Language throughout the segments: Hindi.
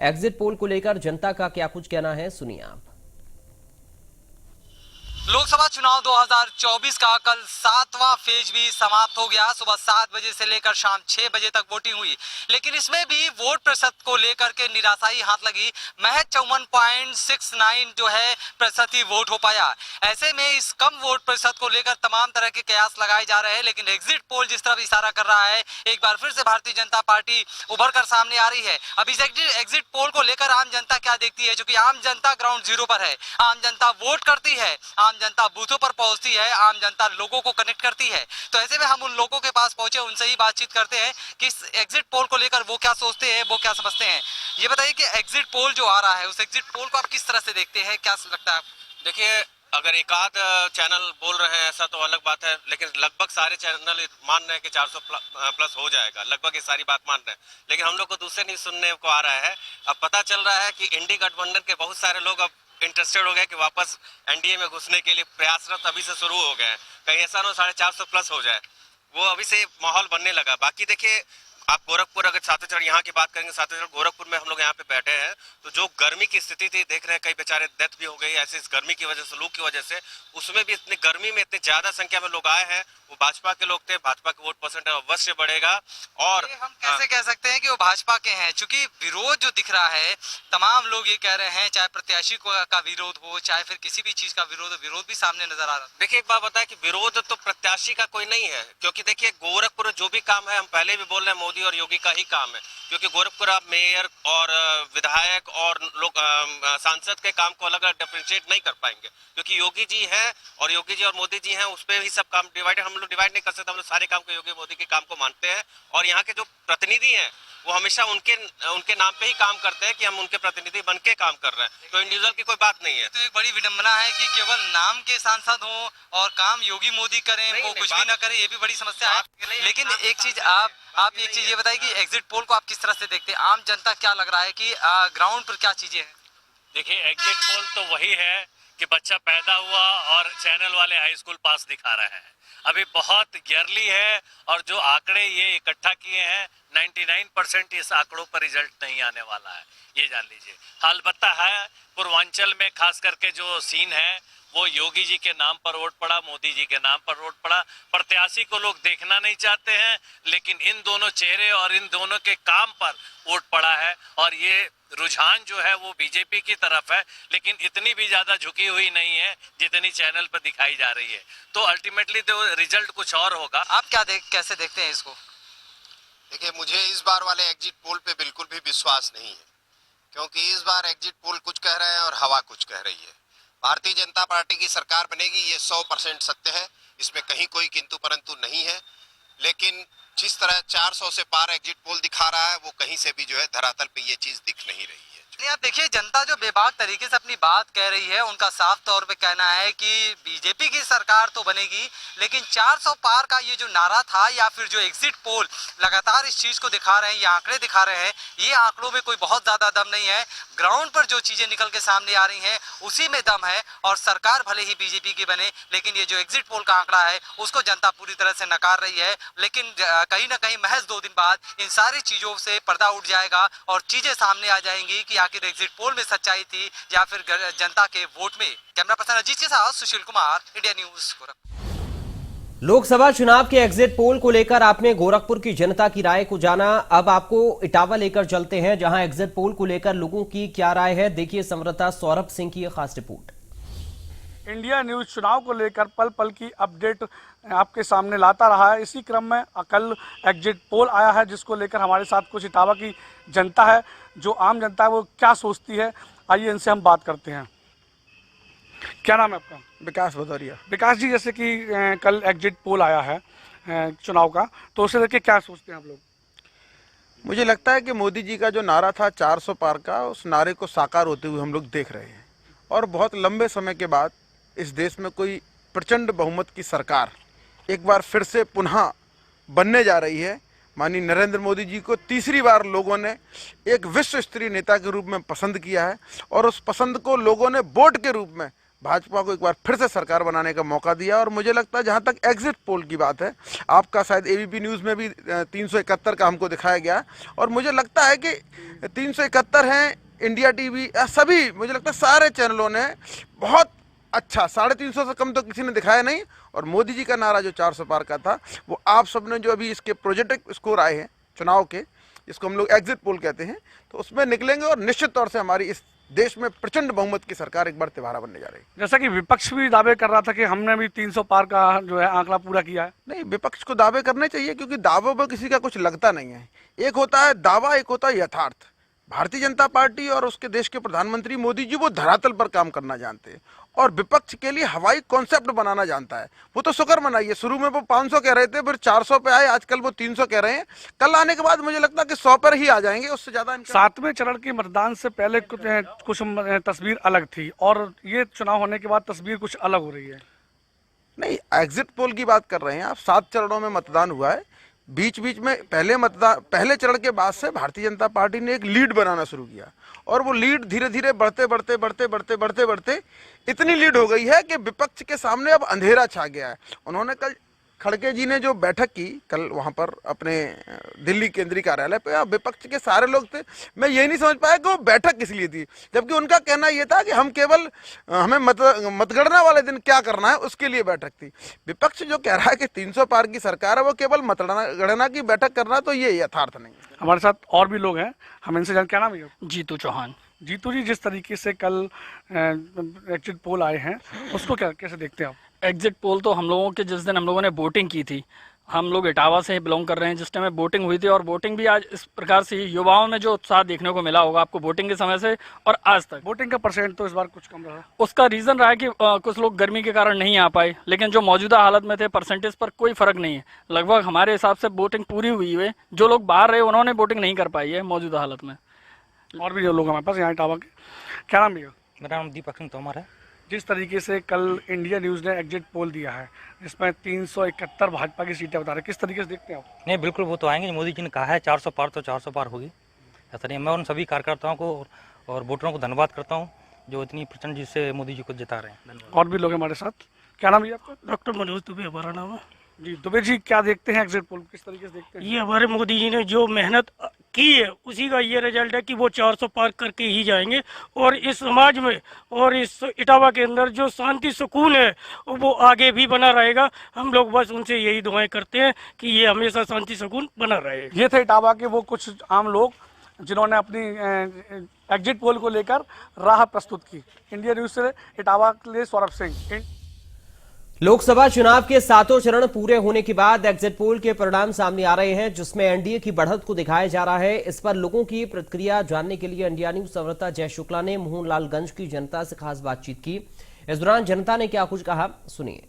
एग्जिट पोल को लेकर जनता का क्या कुछ कहना है, सुनिए आप। लोकसभा चुनाव 2024 का कल 7वां फेज भी समाप्त हो गया। सुबह 7 बजे से लेकर शाम 6 बजे तक वोटिंग हुई, लेकिन इसमें भी वोट प्रतिशत को लेकर के निराशाई हाथ लगी। महज 54.69 जो है प्रतिशत ही वोट हो पाया। ऐसे में इस कम वोट प्रतिशत को लेकर तमाम तरह के कयास लगाए जा रहे हैं, लेकिन एग्जिट पोल जिस तरफ इशारा कर रहा है, एक बार फिर से भारतीय जनता पार्टी उभर कर सामने आ रही है। अब इस एग्जिट पोल को लेकर आम जनता क्या देखती है, क्योंकि आम जनता ग्राउंड जीरो पर है। आम जनता वोट करती है, आम जनता बूथों पर पहुंचती है, आम जनता लोगों को कनेक्ट करती है। तो ऐसे में हम उन लोगों के पास पहुंचे, उनसे ही बातचीत करते हैं कि इस एग्जिट पोल को लेकर वो क्या सोचते हैं, वो क्या समझते हैं। ये बताइए कि एग्जिट पोल जो आ रहा है, उस एग्जिट पोल को आप किस तरह से देखते हैं, क्या लगता है? देखिए, अगर एक आध चैनल बोल रहे हैं ऐसा तो अलग बात है, लेकिन लगभग सारे चैनल मान रहे हैं कि 400 प्लस हो जाएगा, लगभग ये सारी बात मान रहे हैं। लेकिन हम लोग को दूसरे न्यूज सुनने को आ रहा है। अब पता चल रहा है कि इंडी गठबंधन के बहुत सारे लोग अब इंटरेस्टेड हो गए कि वापस एनडीए में घुसने के लिए प्रयासरत अभी से शुरू हो गए हैं। कहीं ऐसा ना 450 प्लस हो जाए, वो अभी से माहौल बनने लगा। बाकी देखिए, आप गोरखपुर अगर सातचरण यहाँ की बात करेंगे, सातचरण गोरखपुर में हम लोग यहाँ पे बैठे हैं, तो जो गर्मी की स्थिति थी देख रहे हैं, कई बेचारे डेथ भी हो गई ऐसे इस गर्मी की वजह से, लू की वजह से। उसमें भी इतनी गर्मी में इतनी ज्यादा संख्या में लोग आए हैं, वो भाजपा के लोग थे। भाजपा के वोट परसेंट अवश्य बढ़ेगा। और हम कैसे कह सकते हैं कि वो भाजपा के हैं, क्योंकि विरोध जो दिख रहा है, तमाम लोग ये कह रहे हैं, चाहे प्रत्याशी का विरोध हो, चाहे फिर किसी भी चीज का विरोध भी सामने नजर आ रहा है। देखिए, एक बात बताएं कि विरोध तो प्रत्याशी का कोई नहीं है, क्योंकि देखिए गोरखपुर में जो भी काम है, हम पहले भी बोल रहे हैं, मोदी और योगी का ही काम है। क्योंकि गोरखपुर आप मेयर और विधायक और लोग सांसद के काम को अलग अलग डिफरेंशिएट नहीं कर पाएंगे, क्योंकि योगी जी हैं और योगी जी और मोदी जी हैं, उस पर ही सब काम डिवाइडेड। हम लोग डिवाइड नहीं कर सकते, हम लोग सारे काम को योगी मोदी के काम को मानते हैं। और यहाँ के जो प्रतिनिधि हैं वो हमेशा उनके नाम पे ही काम करते हैं कि हम उनके प्रतिनिधि बन के काम कर रहे हैं, तो इंडिविजुअल की कोई बात नहीं है। तो एक बड़ी विडंबना है कि केवल नाम के सांसद हों और काम योगी मोदी करें, वो कुछ भी ना करें, ये भी बड़ी समस्या है। लेकिन एक चीज आप एक चीज ये बताइए कि एग्जिट पोल को आप किस तरह से देखते हैं? आम जनता क्या लग रहा है कि ग्राउंड पर क्या चीजें हैं? देखिए, एग्जिट पोल तो वही है कि बच्चा पैदा हुआ और चैनल वाले हाई स्कूल पास दिखा रहे हैं। अभी बहुत गियरली है, और जो आंकड़े ये इकट्ठा किए हैं, 99% इस आंकड़ों पर रिजल्ट नहीं आने वाला है, ये जान लीजिए। अलबत्ता है, पूर्वांचल में खास करके जो सीन है, वो योगी जी के नाम पर वोट पड़ा, मोदी जी के नाम पर वोट पड़ा। प्रत्याशी को लोग देखना नहीं चाहते हैं, लेकिन इन दोनों चेहरे और इन दोनों के काम पर वोट पड़ा है। और ये रुझान जो है वो बीजेपी की तरफ है, लेकिन इतनी भी ज्यादा झुकी हुई नहीं है जितनी चैनल पर दिखाई जा रही है। तो अल्टीमेटली तो रिजल्ट कुछ और होगा। आप कैसे देखते हैं इसको? देखिए, मुझे इस बार वाले एग्जिट पोल पे बिल्कुल भी विश्वास नहीं है, क्योंकि इस बार एग्जिट पोल कुछ कह रहे हैं और हवा कुछ कह रही है। भारतीय जनता पार्टी की सरकार बनेगी, ये 100% सत्य है, इसमें कहीं कोई किंतु परंतु नहीं है। लेकिन जिस तरह 400 से पार एग्जिट पोल दिखा रहा है, वो कहीं से भी जो है धरातल पे ये चीज दिख नहीं रही है। आप देखिए, जनता जो बेबाक तरीके से अपनी बात कह रही है, उनका साफ तौर पे कहना है कि बीजेपी की सरकार तो बनेगी, लेकिन 400 पार का ये जो नारा था, या फिर जो एग्जिट पोल लगातार इस चीज को दिखा रहे हैं, ये आंकड़े दिखा रहे हैं, ये आंकड़ों में कोई बहुत ज्यादा दम नहीं है। ग्राउंड पर जो चीजें निकल के सामने आ रही हैं, उसी में दम है। और सरकार भले ही बीजेपी की बने, लेकिन ये जो एग्जिट पोल का आंकड़ा है, उसको जनता पूरी तरह से नकार रही है। लेकिन कहीं ना कहीं महज 2 दिन बाद इन सारी चीजों से पर्दा उठ जाएगा और चीजें सामने आ जाएंगी कि आखिर एग्जिट पोल में सच्चाई थी या फिर जनता के वोट में। कैमरा पर्सन अजीत के साथ सुशील कुमार, इंडिया न्यूज गोरखपुर। लोकसभा चुनाव के एग्जिट पोल को लेकर आपने गोरखपुर की जनता की राय को जाना। अब आपको इटावा लेकर चलते हैं, जहां एग्जिट पोल को लेकर लोगों की क्या राय है। देखिए संवाददाता सौरभ सिंह की खास रिपोर्ट। इंडिया न्यूज चुनाव को लेकर पल पल की अपडेट आपके सामने लाता रहा है। इसी क्रम में कल एग्जिट पोल आया है, जिसको लेकर हमारे साथ कुछ इटावा की जनता है, जो आम जनता है वो क्या सोचती है, आइए इनसे हम बात करते हैं। क्या नाम है आपका? विकास भदौरिया। विकास जी, जैसे कि कल एग्जिट पोल आया है चुनाव का, तो उसे लेके क्या सोचते हैं आप लोग? मुझे लगता है कि मोदी जी का जो नारा था 400 पार का, उस नारे को साकार होते हुए हम लोग देख रहे हैं। और बहुत लंबे समय के बाद इस देश में कोई प्रचंड बहुमत की सरकार एक बार फिर से पुनः बनने जा रही है। माननीय नरेंद्र मोदी जी को तीसरी बार लोगों ने एक विश्व स्तरीय नेता के रूप में पसंद किया है, और उस पसंद को लोगों ने वोट के रूप में भाजपा को एक बार फिर से सरकार बनाने का मौका दिया। और मुझे लगता है जहाँ तक एग्जिट पोल की बात है, आपका शायद एबीपी न्यूज़ में भी 371 का हमको दिखाया गया, और मुझे लगता है कि 371 हैं, इंडिया टीवी, सभी मुझे लगता है सारे चैनलों ने बहुत अच्छा, 350 से कम तो किसी ने दिखाया नहीं। और मोदी जी का नारा जो 400 पार का था, वो आप सबने जो अभी इसके प्रोजेक्ट स्कोर आए हैं चुनाव के, इसको हम लोग एग्जिट पोल कहते हैं, तो उसमें निकलेंगे और निश्चित तौर से हमारी इस देश में प्रचंड बहुमत की सरकार एक बार तिबारा बनने जा रही है। जैसा कि विपक्ष भी दावे कर रहा था कि हमने भी 300 पार का जो है आंकड़ा पूरा किया है। नहीं, विपक्ष को दावे करने चाहिए, क्योंकि दावों पर किसी का कुछ लगता नहीं है। एक होता है दावा, एक होता है यथार्थ। भारतीय जनता पार्टी और उसके देश के प्रधानमंत्री मोदी जी वो धरातल पर काम करना जानते हैं, और विपक्ष के लिए हवाई कॉन्सेप्ट बनाना जानता है। वो तो शुक्र मनाइए, शुरू में वो 500 कह रहे थे, फिर 400 पे आए, आजकल वो 300 कह रहे हैं। कल आने के बाद मुझे लगता है कि 100 पर ही आ जाएंगे, उससे ज्यादा। 7वें चरण के मतदान से पहले कुछ तस्वीर अलग थी, और ये चुनाव होने के बाद तस्वीर कुछ अलग हो रही है। नहीं, एग्जिट पोल की बात कर रहे हैं आप। 7 चरणों में मतदान हुआ है। बीच बीच में पहले चरण के बाद से भारतीय जनता पार्टी ने एक लीड बनाना शुरू किया, और वो लीड धीरे धीरे बढ़ते इतनी लीड हो गई है कि विपक्ष के सामने अब अंधेरा छा गया है। उन्होंने कल खड़गे जी ने जो बैठक की कल वहाँ पर अपने दिल्ली केंद्रीय कार्यालय पे, विपक्ष के सारे लोग थे। मैं ये नहीं समझ पाया कि वो बैठक किस लिए थी, जबकि उनका कहना ये था कि हम केवल हमें मतगणना वाले दिन क्या करना है उसके लिए बैठक थी। विपक्ष जो कह रहा है कि 300 पार की सरकार है, वो केवल मतगणना की बैठक करना, तो ये यथार्थ नहीं है। हमारे साथ और भी लोग हैं, हम इनसे जान, क्या नाम है? जीतू चौहान। जीतू जी, जिस तरीके से कल एग्जिट पोल आए हैं, उसको कैसे देखते हैं आप? एग्जिट पोल तो हम लोगों के, जिस दिन हम लोगों ने वोटिंग की थी, हम लोग इटावा से बिलोंग कर रहे हैं, जिस टाइम में वोटिंग हुई थी, और वोटिंग भी आज इस प्रकार से युवाओं में जो उत्साह देखने को मिला होगा आपको वोटिंग के समय से और आज तक। वोटिंग का परसेंट तो इस बार कुछ कम रहा। उसका रीज़न रहा है कि कुछ लोग गर्मी के कारण नहीं आ पाए, लेकिन जो मौजूदा हालत में थे परसेंटेज पर कोई फर्क नहीं है। लगभग हमारे हिसाब से वोटिंग पूरी हुई है। जो लोग बाहर रहे उन्होंने वोटिंग नहीं कर पाई है मौजूदा हालत में। और भी जो लोग हमारे पास यहाँ इटावा के, क्या नाम भैया? मेरा नाम दीपक सिंह तोमर है। जिस तरीके से कल इंडिया न्यूज़ ने एग्जिट पोल दिया है, जिसमें 371 भाजपा की सीटें बता रहे, किस तरीके से देखते हैं आप? नहीं, बिल्कुल वो तो आएंगे। मोदी जी ने कहा है 400 पार, तो 400 पार होगी, ऐसा नहीं। मैं उन सभी कार्यकर्ताओं को और वोटरों को धन्यवाद करता हूँ जो इतनी प्रचंड जिस से मोदी जी को जिता रहे हैं। धन्यवाद। और भी लोग हमारे साथ, क्या नाम है आपका? डॉक्टर मनोज दुबे हमारा नाम है जी। दुबे जी, क्या देखते हैं एग्जिट पोल, किस तरीके से देखते हैं? ये हमारे मोदी जी ने जो मेहनत की है उसी का ये रिजल्ट है कि वो 400 पार करके ही जाएंगे, और इस समाज में और इस इटावा के अंदर जो शांति सुकून है वो आगे भी बना रहेगा। हम लोग बस उनसे यही दुआएं करते हैं कि ये हमेशा शांति सुकून बना रहे। ये थे इटावा के वो कुछ आम लोग जिन्होंने अपनी एग्जिट पोल को लेकर राह प्रस्तुत की। इंडिया न्यूज़ से इटावा के लिए सौरभ सिंह। लोकसभा चुनाव के 7 चरण पूरे होने के बाद एग्जिट पोल के परिणाम सामने आ रहे हैं, जिसमें एनडीए की बढ़त को दिखाया जा रहा है। इस पर लोगों की प्रतिक्रिया जानने के लिए इंडिया न्यूज संवाददाता जय शुक्ला ने मोहनलालगंज की जनता से खास बातचीत की। इस दौरान जनता ने क्या कुछ कहा, सुनिए।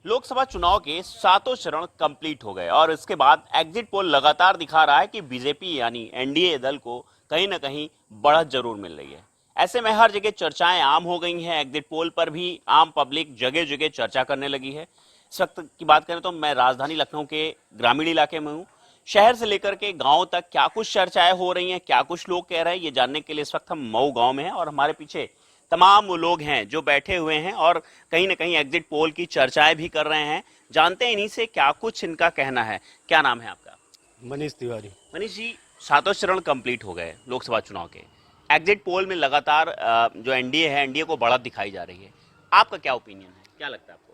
लोकसभा चुनाव के 7 चरण कंप्लीट हो गए, और इसके बाद एग्जिट पोल लगातार दिखा रहा है कि बीजेपी यानी एनडीए दल को कहीं ना कहीं बढ़त जरूर मिल रही है। ऐसे में हर जगह चर्चाएं आम हो गई हैं। एग्जिट पोल पर भी आम पब्लिक जगह जगह चर्चा करने लगी है। इस वक्त की बात करें तो मैं राजधानी लखनऊ के ग्रामीण इलाके में हूँ। शहर से लेकर के गांव तक क्या कुछ चर्चाएं हो रही हैं, क्या कुछ लोग कह रहे हैं, ये जानने के लिए इस वक्त हम मऊ गांव में हैं, और हमारे पीछे तमाम वो लोग हैं जो बैठे हुए हैं और कहीं ना कहीं एग्जिट पोल की चर्चाएं भी कर रहे हैं। जानते हैं इन्हीं से क्या कुछ इनका कहना है। क्या नाम है आपका? मनीष तिवारी। मनीष जी, 7 चरण कंप्लीट हो गए लोकसभा चुनाव के। एग्जिट पोल में लगातार जो एनडीए है, एनडीए को बढ़त दिखाई जा रही है। आपका क्या ओपिनियन है, क्या लगता है आपको?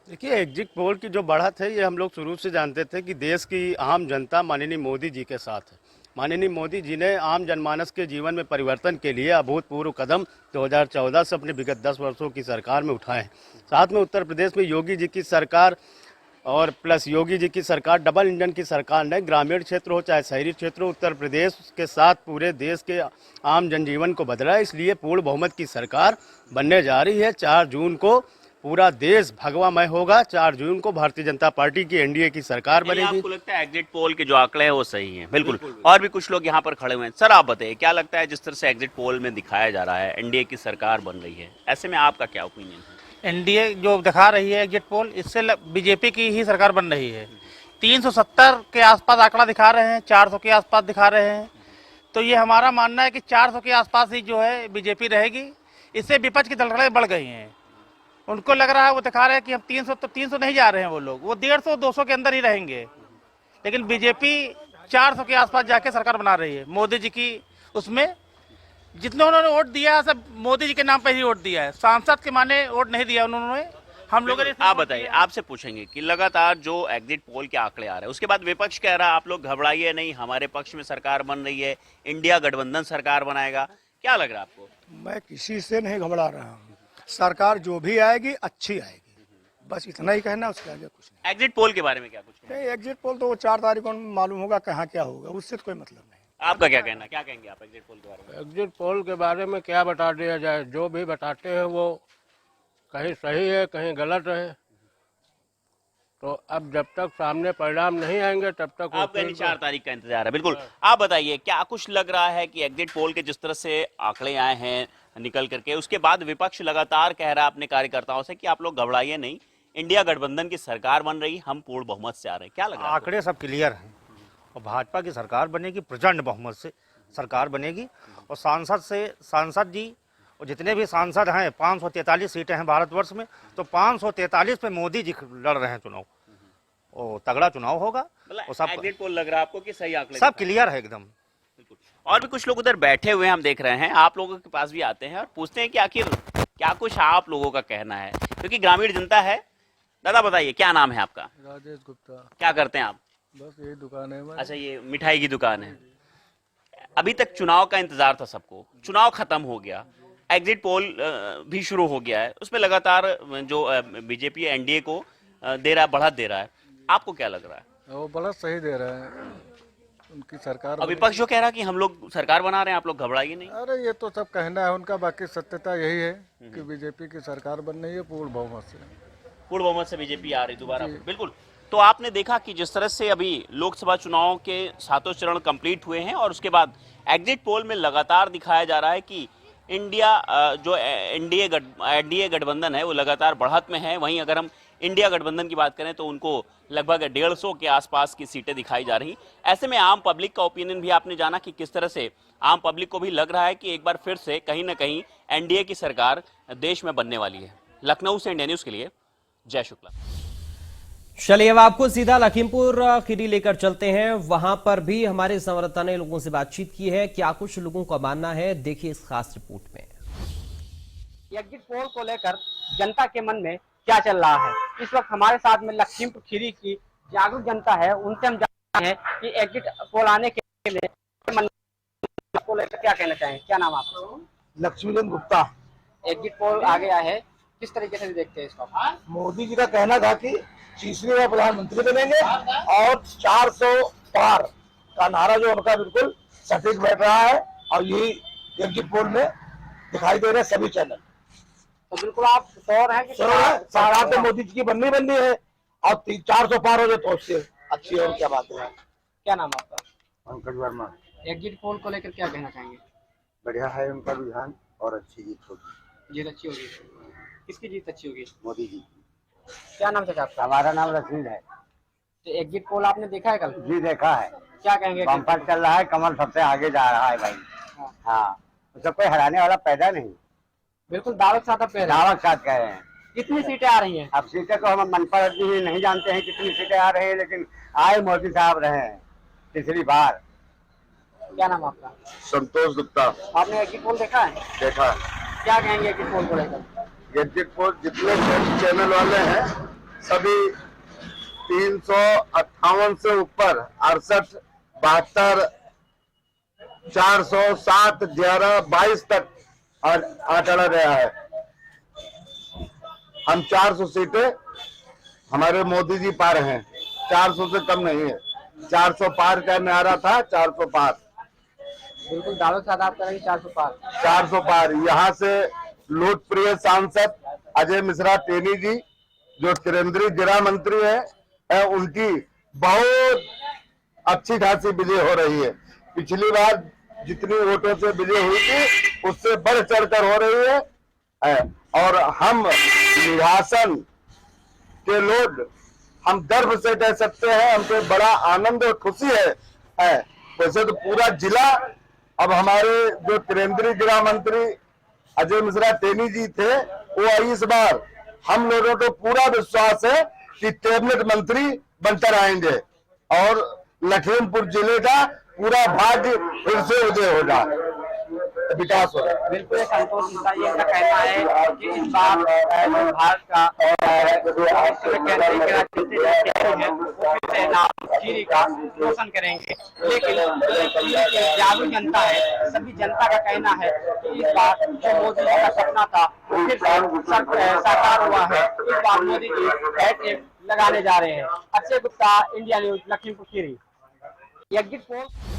देखिए, एग्जिट पोल की जो बढ़त है ये हम लोग शुरू से जानते थे कि देश की आम जनता माननीय मोदी जी के साथ है। माननीय मोदी जी ने आम जनमानस के जीवन में परिवर्तन के लिए अभूतपूर्व कदम 2014 से अपने विगत 10 वर्षों की सरकार में उठाए। साथ में उत्तर प्रदेश में योगी जी की सरकार और प्लस योगी जी की सरकार, डबल इंजन की सरकार ने ग्रामीण क्षेत्र हो चाहे शहरी क्षेत्र हो, उत्तर प्रदेश के साथ पूरे देश के आम जनजीवन को बदला है। इसलिए पूर्ण बहुमत की सरकार बनने जा रही है। 4 जून को पूरा देश भगवामय होगा। 4 जून को भारतीय जनता पार्टी की एनडीए की सरकार बनेगी। आपको लगता है एग्जिट पोल के जो आंकड़े हैं वो सही हैं? बिल्कुल। और भी कुछ लोग यहाँ पर खड़े हुए हैं। सर, आप बताइए, क्या लगता है जिस तरह से एग्जिट पोल में दिखाया जा रहा है एनडीए की सरकार बन रही है, ऐसे में आपका क्या ओपिनियन है? एनडीए जो दिखा रही है एग्जिट पोल, इससे बीजेपी की ही सरकार बन रही है। 370 के आसपास आंकड़ा दिखा रहे हैं, 400 के आसपास दिखा रहे हैं। तो ये हमारा मानना है कि 400 के आसपास ही जो है बीजेपी रहेगी। इससे विपक्ष की दलदलें बढ़ गई हैं। उनको लग रहा है, वो दिखा रहे हैं कि हम 300 नहीं जा रहे हैं, वो लोग वो 150-200 के अंदर ही रहेंगे। लेकिन बीजेपी 400 के आसपास जाके सरकार बना रही है। मोदी जी की उसमें जितने उन्होंने वोट दिया है सब मोदी जी के नाम पर ही वोट दिया है, सांसद के माने वोट नहीं दिया उन्होंने। हम लोगों ने आप बताइए, आपसे पूछेंगे कि लगातार जो एग्जिट पोल के आंकड़े आ रहे हैं, उसके बाद विपक्ष कह रहा है आप लोग घबराइए नहीं, हमारे पक्ष में सरकार बन रही है, इंडिया गठबंधन सरकार बनाएगा। क्या लग रहा है आपको? मैं किसी से नहीं घबरा रहा हूँ। सरकार जो भी आएगी अच्छी आएगी, बस इतना ही कहना, उसके आगे कुछ नहीं। एग्जिट पोल के बारे में क्या कुछ? नहीं, एग्जिट पोल तो 4 तारीख को मालूम होगा कहाँ क्या होगा, उससे तो कोई मतलब नहीं। आपका क्या कहना, क्या कहेंगे आप एग्जिट पोल के बारे में? एग्जिट पोल के बारे में क्या बता दिया जाए, जो भी बताते हैं वो कहीं सही है कहीं गलत है। तो अब जब तक सामने परिणाम नहीं आएंगे तब तक आपका 4 तारीख का इंतजार है। बिल्कुल, आप बताइए क्या कुछ लग रहा है कि एग्जिट पोल के जिस तरह से आंकड़े आए हैं निकल करके, उसके बाद विपक्ष लगातार कह रहा है अपने कार्यकर्ताओं से कि आप लोग घबराइए नहीं, इंडिया गठबंधन की सरकार बन रही, हम पूर्ण बहुमत से आ रहे हैं। क्या लग रहा है? आंकड़े सब क्लियर हैं और भाजपा की सरकार बनेगी, प्रचंड बहुमत से सरकार बनेगी। और सांसद जी और जितने भी सांसद हैं, 543 सीटें हैं भारतवर्ष में, तो 543 पे मोदी जी लड़ रहे हैं चुनाव, और तगड़ा चुनाव होगा। और सब एग्जिट पोल लग रहा है आपको कि सही आंकड़े? सब क्लियर है एकदम। और भी कुछ लोग उधर बैठे हुए हम देख रहे हैं, आप लोगों के पास भी आते हैं और पूछते हैं कि आखिर क्या कुछ आप लोगों का कहना है, क्योंकि ग्रामीण जनता है। दादा बताइए, क्या नाम है आपका? राजेश गुप्ता। क्या करते हैं आप? बस यही दुकान है। अच्छा, ये मिठाई की दुकान है। अभी तक चुनाव का इंतजार था सबको, चुनाव खत्म हो गया, एग्जिट पोल भी शुरू हो गया है, उसमें लगातार जो बीजेपी एनडीए को दे रहा है, बढ़त दे रहा है। आपको क्या लग रहा है? वो बड़ा सही दे रहा है उनकी सरकार। और विपक्ष जो कह रहा है कि हम लोग सरकार बना रहे हैं, आप लोग घबराइए नहीं। अरे ये तो सब कहना है उनका, बाकी सत्यता यही है कि बीजेपी की सरकार बन रही है पूर्ण बहुमत से। पूर्ण बहुमत से बीजेपी आ रही दोबारा। बिल्कुल। तो आपने देखा कि जिस तरह से अभी लोकसभा चुनाव के 7 चरण कंप्लीट हुए हैं और उसके बाद एग्जिट पोल में लगातार दिखाया जा रहा है कि इंडिया जो एनडीए गठबंधन है वो लगातार बढ़त में है। वहीं अगर हम इंडिया गठबंधन की बात करें तो उनको लगभग 150 के आसपास की सीटें दिखाई जा रही। ऐसे में आम पब्लिक का ओपिनियन भी आपने जाना कि किस तरह से आम पब्लिक को भी लग रहा है कि एक बार फिर से कहीं ना कहीं एनडीए की सरकार देश में बनने वाली है। लखनऊ से इंडिया न्यूज के लिए जय शुक्ला। चलिए अब आपको सीधा लखीमपुर खीरी लेकर चलते हैं। वहां पर भी हमारे संवाददाता ने लोगों से बातचीत की है। क्या कुछ लोगों का मानना है, देखिए इस खास रिपोर्ट में। एग्जिट पोल को लेकर जनता के मन में क्या चल रहा है, इस वक्त हमारे साथ में लखीमपुर खीरी की जागरूक जनता है। उनसे हम जानते हैं कि एग्जिट पोल आने के लिए मन को लेकर क्या कहना चाहेंगे। क्या नाम आपका? लक्ष्मीचंद गुप्ता। एग्जिट पोल आ गया है, किस तरीके से देखते हैं इसको? मोदी जी का कहना था कि तीसरी बार प्रधानमंत्री बनेंगे और 400 पार का नारा जो उनका बिल्कुल सटीक बैठ रहा है, और यही एग्जिट पोल में दिखाई दे रहे सभी चैनल। तो बिल्कुल आप श्योर हैं कि सरकार तो मोदी जी की बननी है, और 400 पार हो जाए तो उससे अच्छी और क्या बात है। क्या नाम आपका? पंकज वर्मा। एग्जिट पोल को लेकर क्या कहना चाहेंगे? बढ़िया है उनका रुझान, और अच्छी जीत होगी। जीत अच्छी होगी। किसकी जीत अच्छी होगी? मोदी जी। क्या नाम चाचा आपका? हमारा नाम रशीद है। तो एग्जिट पोल आपने देखा है कल? जी देखा है। क्या कहेंगे? बम्पर चल रहा है, कमल सबसे आगे जा रहा है भाई। हाँ, तो कोई हराने वाला पैदा नहीं। बिल्कुल दावत साथ दावत साथ कह रहे हैं। कितनी सीटें आ रही हैं? अब सीटें तो हम मन पर नहीं जानते हैं कितनी सीटें आ रही है, लेकिन आए मोदी साहब रहे हैं तीसरी बार। क्या नाम आपका? संतोष गुप्ता। आपने एग्जिट पोल देखा है? देखा। क्या कहेंगे एग्जिट पोल को लेकर? एग्जिट पोल जितने चैनल वाले हैं सभी 358 से ऊपर 68, 72, 400, 7, 11, 22 तक आंकड़ा गया है। हम 400 सीटें हमारे मोदी जी पार हैं, 400 से कम नहीं है। 400 पार का नारा था, 400 पार। बिल्कुल दावत साथ आप करेंगे 400 पार। 400 पार। यहाँ से लोकप्रिय सांसद अजय मिश्रा टेनी जी जो केंद्रीय गृह मंत्री है, उनकी बहुत अच्छी खासी विजय हो रही है। पिछली बार जितनी वोटों से विजय हुई थी उससे बढ़ चढ़कर हो रही है। और हम निवासन के लोग हम गर्व से कह सकते हैं, हमको बड़ा आनंद और खुशी है। वैसे तो पूरा जिला अब हमारे जो केंद्रीय गृह मंत्री अजय मिश्रा टेनी जी थे, वो इस बार हम लोगों को पूरा विश्वास है कि कैबिनेट मंत्री बनकर आएंगे और लखीमपुर जिले का पूरा भाग्य फिर से उदय होगा, विकास होगा। बिल्कुल संतोष मिश्रा जी का कहना है कि इस बार जो भारत का खीरी का रोशन करेंगे, लेकिन जागरूक जनता है, सभी जनता का कहना है कि इस बार जो मोदी जी का सपना था वो फिर से साकार हुआ है। इस बार मोदी जी हैट्रिक लगाने जा रहे हैं। Akshay Gupta, India news, Lakhimpur Kheri. Exit poll